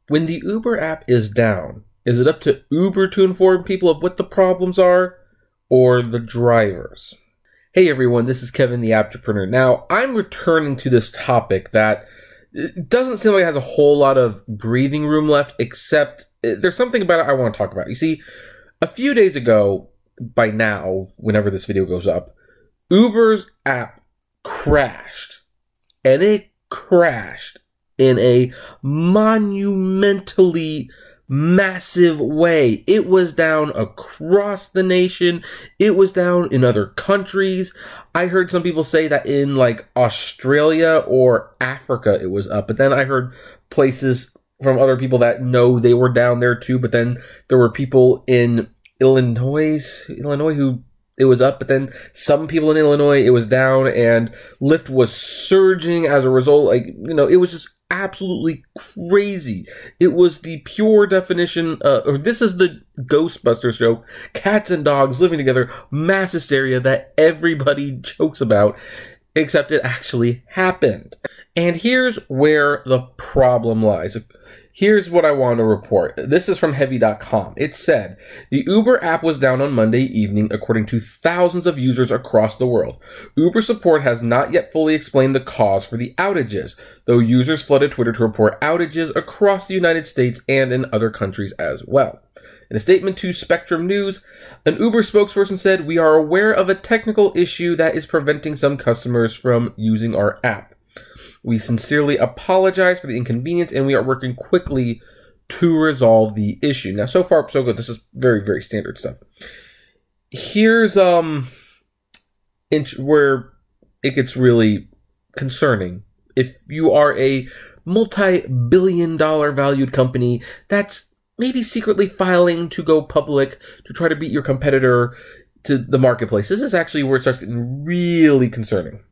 When the Uber app is down, is it up to Uber to inform people of what the problems are, or the drivers? Hey everyone, this is Kevin the Apptrepreneur. Now, I'm returning to this topic that it doesn't seem like it has a whole lot of breathing room left, except there's something about it I want to talk about. You see, a few days ago, by now, whenever this video goes up, Uber's app crashed. And it crashed in a monumentally massive way. It was down across the nation. It was down in other countries. I heard some people say that in like Australia or Africa it was up. But then I heard places from other people that no, they were down there too. But then there were people in Illinois who it was up, but then some people in Illinois, it was down, and Lyft was surging as a result. Like, you know, it was just absolutely crazy. It was the pure definition, or this is the Ghostbusters joke, cats and dogs living together, mass hysteria that everybody jokes about, except it actually happened. And here's where the problem lies. Here's what I want to report. This is from Heavy.com. It said, the Uber app was down on Monday evening, according to thousands of users across the world. Uber support has not yet fully explained the cause for the outages, though users flooded Twitter to report outages across the United States and in other countries as well. In a statement to Spectrum News, an Uber spokesperson said, "We are aware of a technical issue that is preventing some customers from using our app. We sincerely apologize for the inconvenience, and we are working quickly to resolve the issue." Now, so far, so good. This is very, very standard stuff. Here's where it gets really concerning. If you are a multi-billion-dollar valued company that's maybe secretly filing to go public to try to beat your competitor to the marketplace, this is actually where it starts getting really concerning.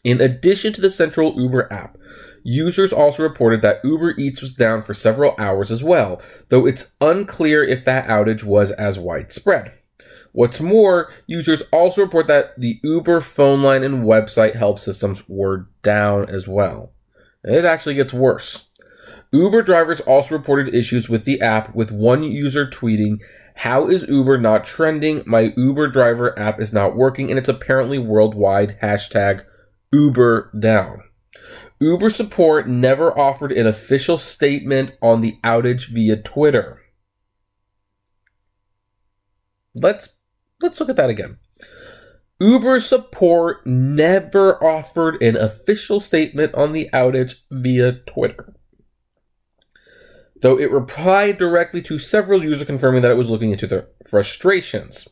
In addition to the central Uber app, users also reported that Uber Eats was down for several hours as well, though it's unclear if that outage was as widespread. What's more, users also report that the Uber phone line and website help systems were down as well. And it actually gets worse. Uber drivers also reported issues with the app, with one user tweeting, "How is Uber not trending? My Uber driver app is not working, and it's apparently worldwide. #Uber down." Uber support never offered an official statement on the outage via Twitter. Let's look at that again. Uber support never offered an official statement on the outage via Twitter, though it replied directly to several users confirming that it was looking into their frustrations.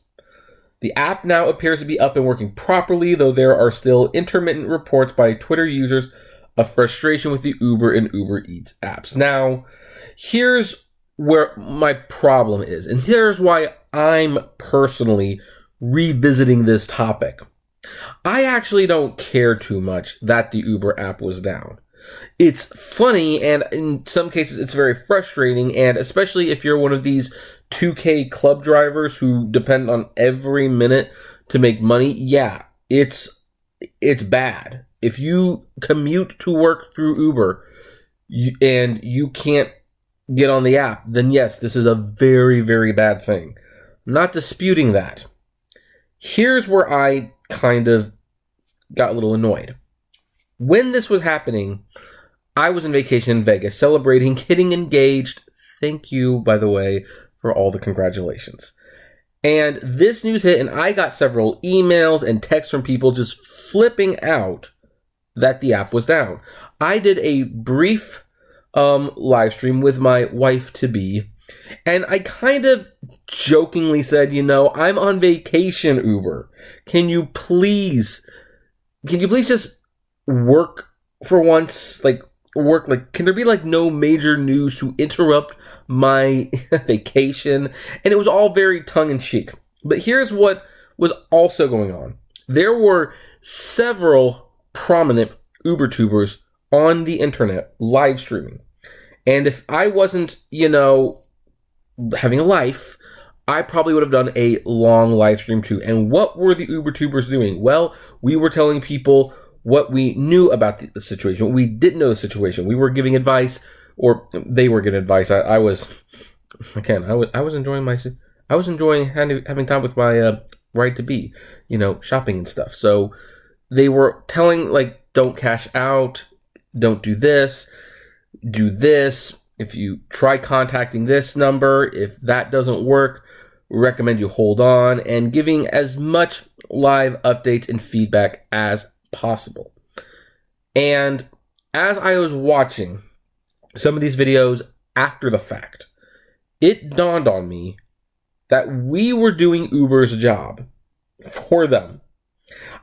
The app now appears to be up and working properly, though there are still intermittent reports by Twitter users of frustration with the Uber and Uber Eats apps. Now, here's where my problem is, and here's why I'm personally revisiting this topic. I actually don't care too much that the Uber app was down. It's funny, and in some cases it's very frustrating, and especially if you're one of these 2K club drivers who depend on every minute to make money, yeah, it's bad. If you commute to work through Uber and you can't get on the app, then yes, this is a very, very bad thing. I'm not disputing that. Here's where I kind of got a little annoyed. When this was happening, I was on vacation in Vegas, celebrating getting engaged. Thank you, by the way, for all the congratulations. And this news hit, and I got several emails and texts from people just flipping out that the app was down. I did a brief live stream with my wife-to-be, and I kind of jokingly said, you know, I'm on vacation, Uber. Can you please just work for once? Can there be no major news to interrupt my vacation? And it was all very tongue-in-cheek. But here's what was also going on. There were several prominent UberTubers on the internet live streaming. And if I wasn't, having a life, I probably would have done a long live stream too. And what were the UberTubers doing? Well, we were telling people what we knew about the situation, what we didn't know the situation. We were giving advice. or they were getting advice. I was enjoying having time with my bride to be, shopping and stuff. So they were telling, like, don't cash out, don't do this, do this. If you try contacting this number, if that doesn't work, we recommend you hold on, and giving as much live updates and feedback as possible. And as I was watching some of these videos after the fact, it dawned on me that we were doing Uber's job for them.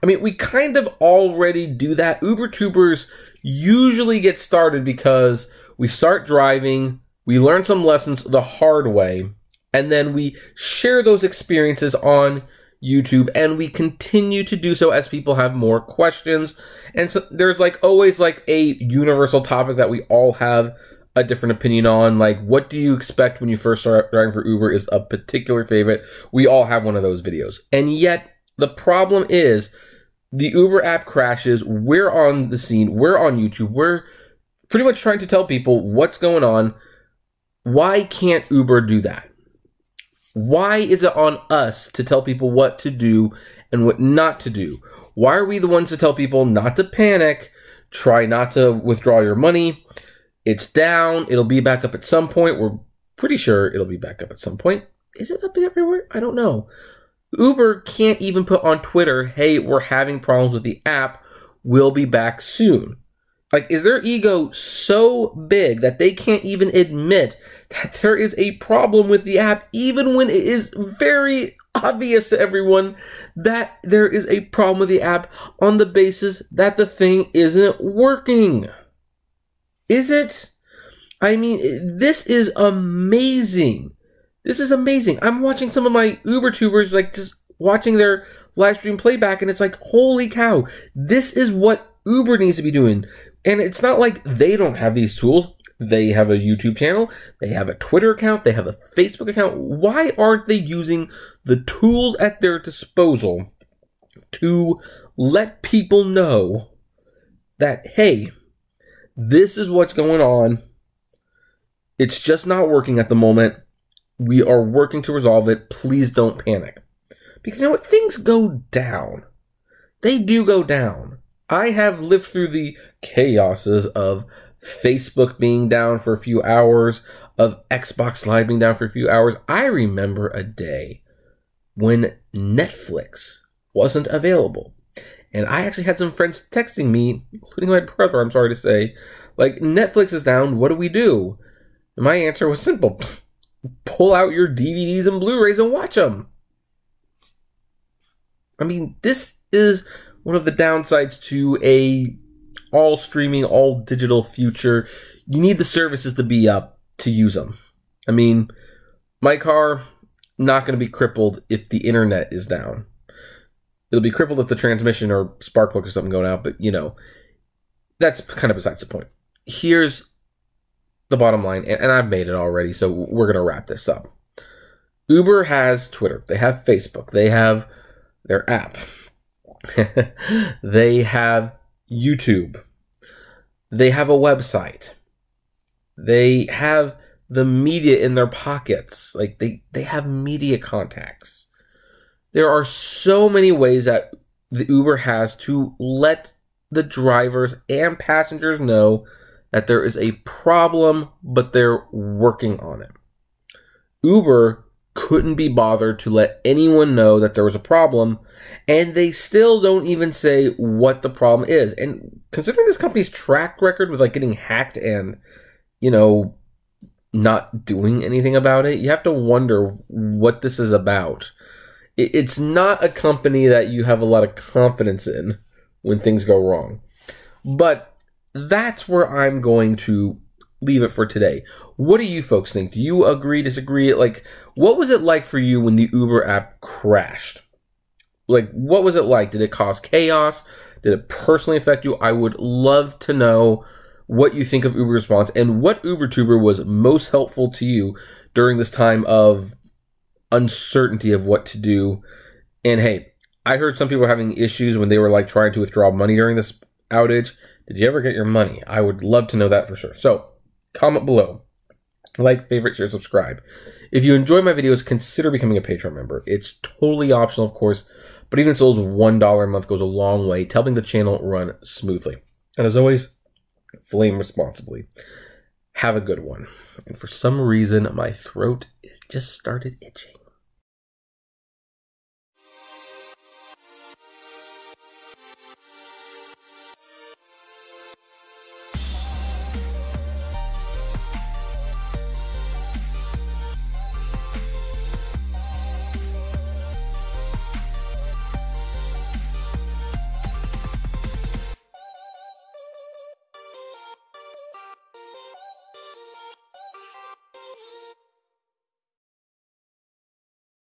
I mean, we kind of already do that. UberTubers usually get started because we start driving, we learn some lessons the hard way, and then we share those experiences on YouTube, and we continue to do so as people have more questions. And so there's always a universal topic that we all have a different opinion on. Like, what do you expect when you first start driving for Uber is a particular favorite. We all have one of those videos. And yet the problem is the Uber app crashes. We're on the scene. We're on YouTube. We're pretty much trying to tell people what's going on. Why can't Uber do that? Why is it on us to tell people what to do and what not to do? Why are we the ones to tell people not to panic, try not to withdraw your money? It's down. It'll be back up at some point. We're pretty sure it'll be back up at some point. Is it up everywhere? I don't know. Uber can't even put on Twitter, hey, we're having problems with the app. We'll be back soon. Is their ego so big that they can't even admit that there is a problem with the app, even when it is very obvious to everyone that there is a problem with the app on the basis that the thing isn't working? Is it? I mean, this is amazing. This is amazing. I'm watching some of my UberTubers, just watching their live stream playback, and it's like, holy cow, this is what Uber needs to be doing. And it's not like they don't have these tools. They have a YouTube channel. They have a Twitter account. They have a Facebook account. Why aren't they using the tools at their disposal to let people know that, hey, this is what's going on. It's just not working at the moment. We are working to resolve it. Please don't panic. Because you know what? Things go down. They do go down. I have lived through the chaoses of Facebook being down for a few hours, of Xbox Live being down for a few hours. I remember a day when Netflix wasn't available. And I actually had some friends texting me, including my brother, I'm sorry to say, Netflix is down, what do we do? And my answer was simple. Pull out your DVDs and Blu-rays and watch them. I mean, this is one of the downsides to a all streaming, all digital future. You need the services to be up to use them. I mean, my car, not going to be crippled if the internet is down. It'll be crippled if the transmission or spark plug or something going out, but that's kind of besides the point. Here's the bottom line, and I've made it already, so we're going to wrap this up. Uber has Twitter. They have Facebook. They have their app. They have YouTube. They have a website. They have the media in their pockets. They have media contacts. There are so many ways that the Uber has to let the drivers and passengers know that there is a problem, but they're working on it. Uber couldn't be bothered to let anyone know that there was a problem, and they still don't even say what the problem is. And considering this company's track record with getting hacked and, not doing anything about it, you have to wonder what this is about. It's not a company that you have a lot of confidence in when things go wrong. But that's where I'm going to leave it for today. What do you folks think? Do you agree, disagree? What was it like for you when the Uber app crashed? What was it like? Did it cause chaos? Did it personally affect you? I would love to know what you think of Uber's response and what UberTuber was most helpful to you during this time of uncertainty of what to do. And hey, I heard some people were having issues when they were trying to withdraw money during this outage. Did you ever get your money? I would love to know that for sure. So comment below. Like, favorite, share, subscribe. If you enjoy my videos, consider becoming a Patreon member. It's totally optional, of course, but even so, $1 a month goes a long way to helping the channel run smoothly. And as always, flame responsibly. Have a good one. And for some reason, my throat is just started itching.